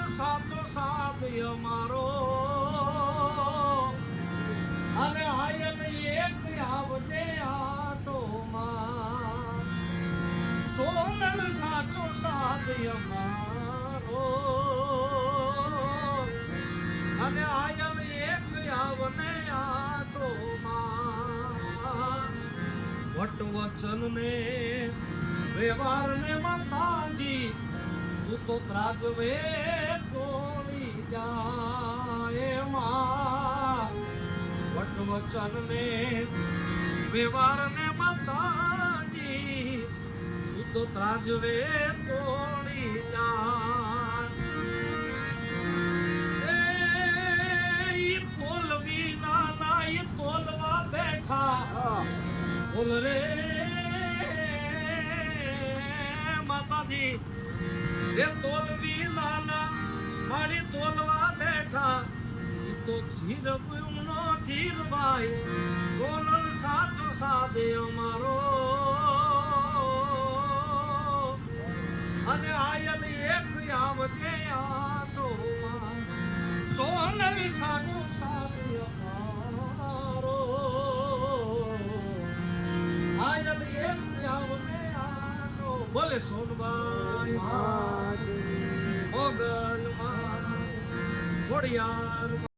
સાચો સાથ અમારો અને આયન એક આવજે આટોમાં સોનલ સાચો સાથ અમારો અને આયન એક આવને આટોમાં વટ વચન ને વ્યવહાર ને માતાજી તું તો ત્રાજવે તોડી જાય માં વટ વચન ને વ્યવહાર ને માતાજી તું તો ત્રાજવે તોડી જાય ઈ તોલવી નાના ઈ તોલવા બેઠા બોલ રે માતાજી એ તોલવી લાલા મારી તોલવા બેઠા એ તો જીરપનો જીરભાઈ સોનલ સાચો સાદે અમારો અને આયલ એક આવજે આટોમાં સોનલ સાચો સાદે અમારો આયલ એક આવજે આટો બોલે સોનબાઈ મોગલ માં ઘોડિયાર